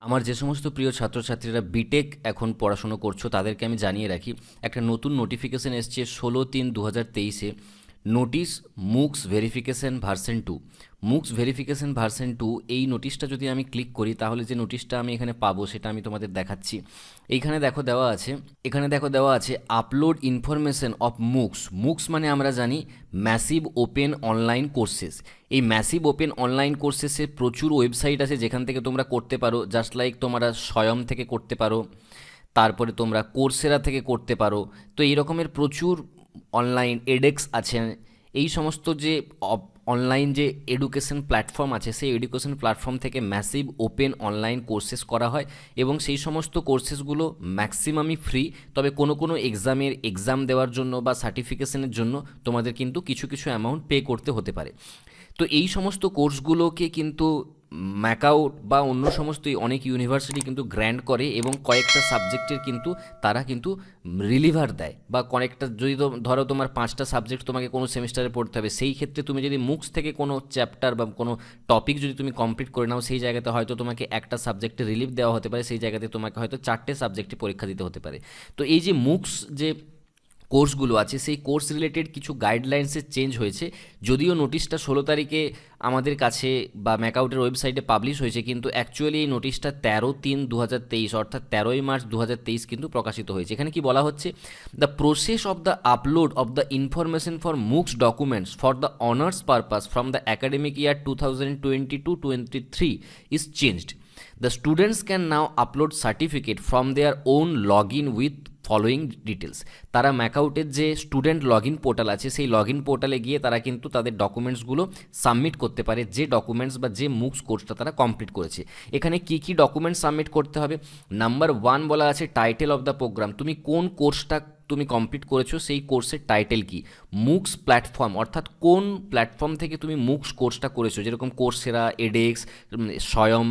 আমার যে সমস্ত প্রিয় ছাত্রছাত্রীরা বিটেক এখন পড়াশুনো করছো তাদেরকে আমি জানিয়ে রাখি, একটা নতুন নোটিফিকেশন এসছে 16/3/2023-এ। Notice MOOCs verification version 2। MOOCs verification version 2 এই নোটিশটা যদি আমি ক্লিক করি তাহলে যে নোটিশটা আমি এখানে পাবো সেটা আমি তোমাদের দেখাচ্ছি। এখানে দেখো দেওয়া আছে আপলোড ইনফরমেশন অফ মুক্স। মুক্স মানে আমরা জানি ম্যাসিভ ওপেন অনলাইন কোর্সেস। এই ম্যাসিভ ওপেন অনলাইন কোর্সেসের প্রচুর ওয়েবসাইট আছে যেখান থেকে তোমরা করতে পারো। জাস্ট লাইক তোমরা স্বয়ং থেকে করতে পারো, তারপরে তোমরা কোর্সেরা থেকে করতে পারো। তো এই রকমের প্রচুর অনলাইন এডেক্স আছে। এই সমস্ত যে অনলাইন যে এডুকেশন প্ল্যাটফর্ম আছে সেই এডুকেশন প্ল্যাটফর্ম থেকে ম্যাসিভ ওপেন অনলাইন কোর্সেস করা হয় এবং সেই সমস্ত কোর্সেসগুলো ম্যাক্সিমামই ফ্রি। তবে কোনো এক্সাম দেওয়ার জন্য বা সার্টিফিকেশনের জন্য তোমাদের কিন্তু কিছু কিছু অ্যামাউন্ট পে করতে হতে পারে। তো এই সমস্ত কোর্সগুলোকে কিন্তু ম্যাকআউট বা অন্য সমস্ত অনেক ইউনিভার্সিটি কিন্তু গ্র্যান্ট করে এবং কয়েকটা সাবজেক্টের কিন্তু তারা কিন্তু রিলিভার দেয়। বা কয়েকটা যদি ধরো তোমার 5টা সাবজেক্ট তোমাকে কোনো সেমিস্টারে পড়তে হবে, সেই ক্ষেত্রে তুমি যদি মুক্স থেকে কোনো চ্যাপ্টার বা কোনো টপিক যদি তুমি কমপ্লিট করে নাও, সেই জায়গাতে হয়তো তোমাকে একটা সাবজেক্টে রিলিভ দেওয়া হতে পারে, সেই জায়গাতে তোমাকে হয়তো 4টে সাবজেক্টে পরীক্ষা দিতে হতে পারে। তো এই যে মুক্স যে কোর্সগুলো আছে সেই কোর্স রিলেটেড কিছু গাইডলাইন্সের চেঞ্জ হয়েছে। যদিও নোটিশটা 16 তারিখে আমাদের কাছে বা ম্যাকআউটের ওয়েবসাইটে পাবলিশ হয়েছে, কিন্তু অ্যাকচুয়ালি এই নোটিশটা 13/3/2023 অর্থাৎ 13ই মার্চ 2023 কিন্তু প্রকাশিত হয়েছে। এখানে কি বলা হচ্ছে, the process of the upload of the information for MOOCs documents for the honours purpose from the academic year 2022-23 is changed. The students can now upload certificate from their own login with following details. তারা ম্যাকআউটের যে student log in portal আছে সেই log in পোর্টালে গিয়ে তারা কিন্তু তাদের ডকুমেন্টসগুলো সাবমিট করতে পারে, যে ডকুমেন্টস বা যে মুক্স কোর্সটা তারা কমপ্লিট করেছে। এখানে কি কি ডকুমেন্টস সাবমিট করতে হবে? নাম্বার 1 বলা আছে টাইটেল অফ দ্য প্রোগ্রাম। তুমি কোন কোর্সটা তুমি কমপ্লিট করেছো সেই কোর্সের টাইটেল কি, মুক্স প্ল্যাটফর্ম অর্থাৎ কোন প্ল্যাটফর্ম থেকে তুমি মুক্স কোর্সটা করেছো, যেরকম কোর্সেরা, এডেক্স, স্বয়ং,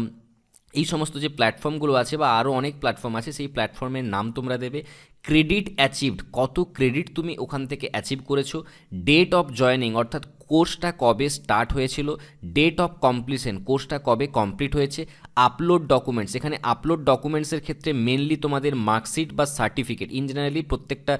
এই সমস্ত যে প্ল্যাটফর্মগুলো আছে বা আরও অনেক প্ল্যাটফর্ম আছে সেই প্ল্যাটফর্মের নাম তোমরা দেবে। ক্রেডিট অ্যাচিভড, কত ক্রেডিট তুমি ওখান থেকে অ্যাচিভ করেছো। ডেট অফ জয়নিং অর্থাৎ কোর্সটা কবে স্টার্ট হয়েছিল। ডেট অফ কমপ্লিশন, কোর্সটা কবে কমপ্লিট হয়েছে। আপলোড ডকুমেন্টস, এখানে আপলোড ডকুমেন্টসের ক্ষেত্রে মেনলি তোমাদের মার্কশিট বা সার্টিফিকেট। ইন জেনারেলি প্রত্যেকটা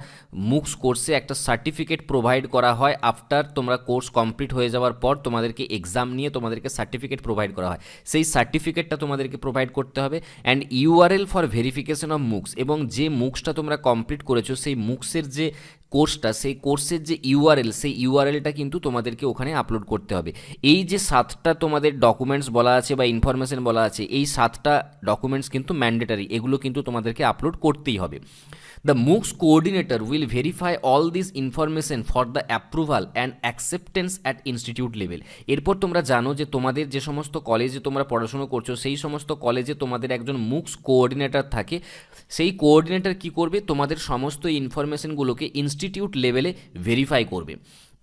মুক্স কোর্সে একটা সার্টিফিকেট প্রোভাইড করা হয়। আফটার তোমরা কোর্স কমপ্লিট হয়ে যাওয়ার পর তোমাদেরকে এক্সাম নিয়ে তোমাদেরকে সার্টিফিকেট প্রোভাইড করা হয়, সেই সার্টিফিকেটটা তোমাদেরকে প্রোভাইড করতে হবে। And URL for verification of MOOCs, এবং যে মুক্সটা তোমরা কমপ্লিট করেছো সেই মুক্সের যে কোর্সটা, সেই কোর্সের যে ইউআরএল, সেই ইউআরএলটা কিন্তু তোমাদেরকে ওখানে আপলোড করতে হবে। এই যে 7টা তোমাদের ডকুমেন্টস বলা আছে বা ইনফরমেশন বলা আছে, এই 7টা ডকুমেন্টস কিন্তু ম্যান্ডেটারি, এগুলো কিন্তু তোমাদেরকে আপলোড করতেই হবে। The MOOCs coordinator will verify all this information for the approval and acceptance at institute level. এরপর তোমরা জানো যে তোমাদের যে সমস্ত কলেজে তোমরা পড়াশোনা করছো সেই সমস্ত কলেজে তোমাদের একজন মুক্স কোঅর্ডিনেটর থাকে। সেই কোঅর্ডিনেটর কি করবে, তোমাদের সমস্ত ইনফরমেশনগুলোকে ইনস্টিটিউট লেভেলে ভেরিফাই করবে।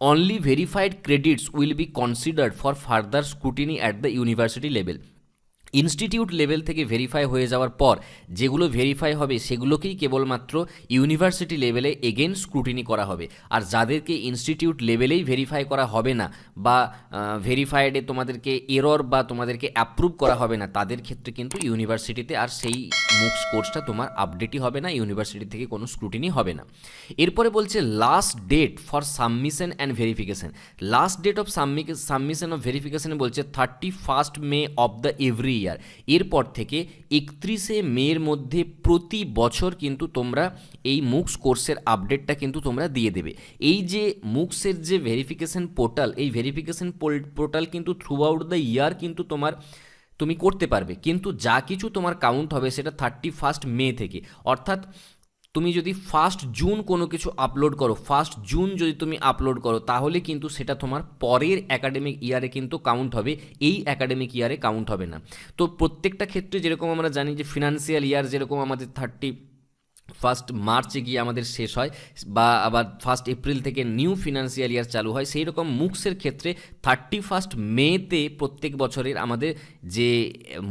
Only verified credits will be considered for further scrutiny at the university level. Institute level থেকে ভেরিফাই হয়ে যাওয়ার পর যেগুলো ভেরিফাই হবে সেগুলোকেই কেবলমাত্র ইউনিভার্সিটি লেভেলে এগেন স্ক্রুটিনি করা হবে। আর যাদেরকে ইনস্টিটিউট লেভেলেই ভেরিফাই করা হবে না বা ভেরিফাইডে তোমাদেরকে এরর বা তোমাদেরকে অ্যাপ্রুভ করা হবে না, তাদের ক্ষেত্রে কিন্তু ইউনিভার্সিটিতে আর সেই মুক্স কোর্সটা তোমার আপডেটই হবে না, ইউনিভার্সিটি থেকে কোনো স্ক্রুটিনি হবে না। এরপরে বলছে last date for submission and verification. Last date of submission of ভেরিফিকেশনে বলছে 31 May of the every year. এরপর থেকে 31 মের মধ্যে প্রতি বছর কিন্তু তোমরা এই মুক্স কোর্সের আপডেটটা কিন্তু তোমরা দিয়ে দেবে। এই যে মুক্সের যে ভেরিফিকেশন পোর্টাল, এই ভেরিফিকেশন পোর্টাল কিন্তু থ্রু আউট দ্য ইয়ার কিন্তু তুমি করতে পারবে, কিন্তু যা কিছু তোমার কাউন্ট হবে সেটা 31 মে থেকে। অর্থাৎ তুমি যদি 1 জুন কোনো কিছু আপলোড করো, 1 জুন যদি তুমি আপলোড করো তাহলে কিন্তু সেটা তোমার পরের অ্যাকাডেমিক ইয়ারে কিন্তু কাউন্ট হবে, এই অ্যাকাডেমিক ইয়ারে কাউন্ট হবে না। তো প্রত্যেকটা ক্ষেত্রে যেরকম আমরা জানি যে ফিনান্সিয়াল ইয়ার যেরকম আমাদের 31 মার্চে গিয়ে আমাদের শেষ হয় বা আবার 1 এপ্রিল থেকে নিউ ফিনান্সিয়াল ইয়ার চালু হয়, সেই রকম মুক্সের ক্ষেত্রে 31 মেতে প্রত্যেক বছরের আমাদের যে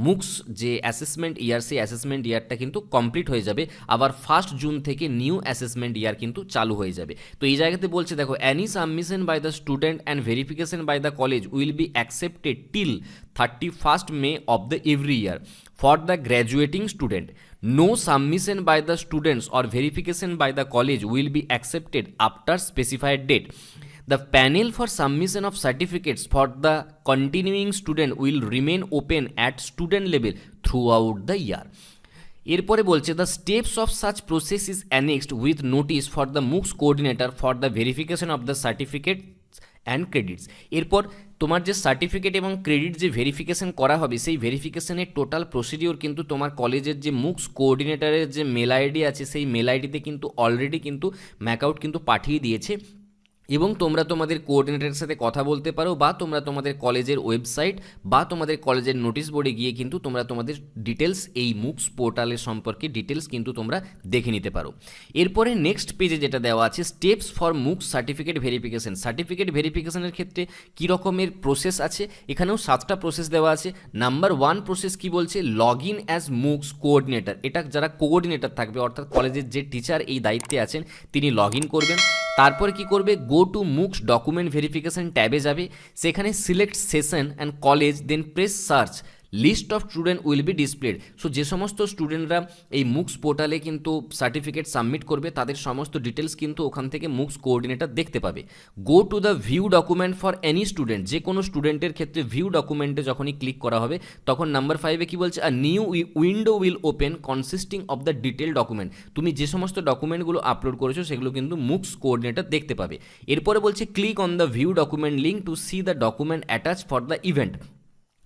মুক্স যে অ্যাসেসমেন্ট ইয়ার, সেই অ্যাসেসমেন্ট ইয়ারটা কিন্তু কমপ্লিট হয়ে যাবে। আবার 1 জুন থেকে নিউ অ্যাসেসমেন্ট ইয়ার কিন্তু চালু হয়ে যাবে। তো এই জায়গাতে বলছে দেখো, any submission by the student and verification by the college will be accepted till 31 May of the every year for the graduating student. No submission by the students or verification by the college will be accepted after specified date. The panel for submission of certificates for the continuing student will remain open at student level throughout the year. এরপরে বলছে the steps of such process is annexed with notice for the MOOCs coordinator for the verification of the certificate and credits. এরপর তোমার যে certificate এবং credit যে verification করা হবে সেই ভেরিফিকেশনের টোটাল প্রসিডিওর কিন্তু তোমার কলেজের যে মুক্স কোঅর্ডিনেটরের যে মেল আইডি আছে সেই মেল আইডিতে কিন্তু অলরেডি কিন্তু ম্যাকআউট কিন্তু পাঠিয়ে দিয়েছে, এবং তোমরা তোমাদের কোঅর্ডিনেটরের সাথে কথা বলতে পারো, বা তোমরা তোমাদের কলেজের ওয়েবসাইট বা তোমাদের কলেজের নোটিশ বোর্ডে গিয়ে কিন্তু তোমরা তোমাদের ডিটেলস এই মুক্স পোর্টালের সম্পর্কে ডিটেলস কিন্তু তোমরা দেখে নিতে পারো। এরপরে নেক্সট পেজে যেটা দেওয়া আছে steps for MOOCs certificate verification. Certificate ভেরিফিকেশনের ক্ষেত্রে কী রকমের প্রসেস আছে, এখানেও 7টা প্রসেস দেওয়া আছে। নাম্বার 1 প্রসেস কি বলছে, লগ ইন অ্যাজ মুক্স কোঅর্ডিনেটর। এটা যারা কোঅর্ডিনেটর থাকবে অর্থাৎ কলেজের যে টিচার এই দায়িত্বে আছেন তিনি লগ ইন করবেন। তারপরে কি করবে, go to MOOCs document verification ট্যাবে যাবে, সেখানে select session and college, then press search, list of student will be displayed. So যে সমস্ত স্টুডেন্টরা এই মুক্স পোর্টালে কিন্তু সার্টিফিকেট সাবমিট করবে তাদের সমস্ত ডিটেলস কিন্তু ওখান থেকে মুক্স কোঅর্ডিনেটর দেখতে পাবে। Go to the view document for any student. যে কোনো স্টুডেন্টের ক্ষেত্রে ভিউ ডকুমেন্টে যখনই ক্লিক করা হবে তখন নাম্বার 5-এ কী বলছে, a new window will open consisting of the detail document. তুমি যে সমস্ত ডকুমেন্টগুলো আপলোড করেছো সেগুলো কিন্তু মুক্স কোঅর্ডিনেটর দেখতে পাবে। এরপরে বলছে click on the view document link to C the document attach for the event.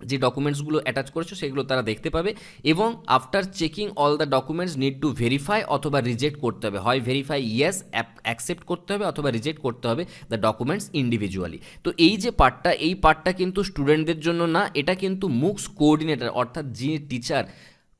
যে ডকুমেন্টসগুলো অ্যাটাচ করেছো সেগুলো তারা দেখতে পাবে, এবং after checking all the documents need to verify অথবা রিজেক্ট করতে হবে। হয় ভেরিফাই ইয়েস অ্যাকসেপ্ট করতে হবে অথবা রিজেক্ট করতে হবে দ্য ডকুমেন্টস ইন্ডিভিজুয়ালি। তো এই যে পার্টটা, এই পার্টটা কিন্তু স্টুডেন্টদের জন্য না, এটা কিন্তু মুক্স কোঅর্ডিনেটর অর্থাৎ যে টিচার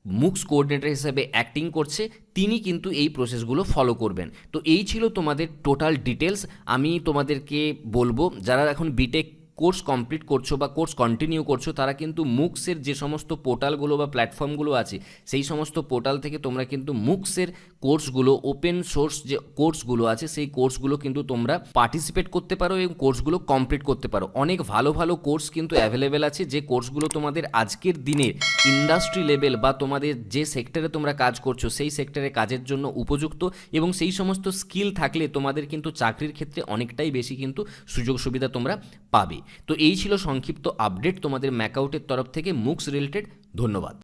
মুক্স কোঅর্ডিনেটর হিসেবে অ্যাক্টিং করছে তিনি কিন্তু এই প্রসেসগুলো ফলো করবেন। তো এই ছিল তোমাদের টোটাল ডিটেলস। আমি তোমাদেরকে বলবো যারা এখন বিটেক কোর্স কমপ্লিট করছো বা কোর্স কন্টিনিউ করছো তারা কিন্তু মুক্সের যে সমস্ত পোর্টালগুলো বা প্ল্যাটফর্মগুলো আছে সেই সমস্ত পোর্টাল থেকে তোমরা কিন্তু মুক্সের কোর্সগুলো, ওপেন সোর্স যে কোর্সগুলো আছে সেই কোর্সগুলো কিন্তু তোমরা পার্টিসিপেট করতে পারো এবং কোর্সগুলো কমপ্লিট করতে পারো। অনেক ভালো ভালো কোর্স কিন্তু অ্যাভেলেবেল আছে, যে কোর্সগুলো তোমাদের আজকের দিনের ইন্ডাস্ট্রি লেভেল বা তোমাদের যে সেক্টরে তোমরা কাজ করছো সেই সেক্টরে কাজের জন্য উপযুক্ত, এবং সেই সমস্ত স্কিল থাকলে তোমাদের কিন্তু চাকরির ক্ষেত্রে অনেকটাই বেশি কিন্তু সুযোগ সুবিধা তোমরা পাবে। তো এই ছিল সংক্ষিপ্ত আপডেট তোমাদের ম্যাকআউটের তরফ থেকে মুক্স রিলেটেড। ধন্যবাদ।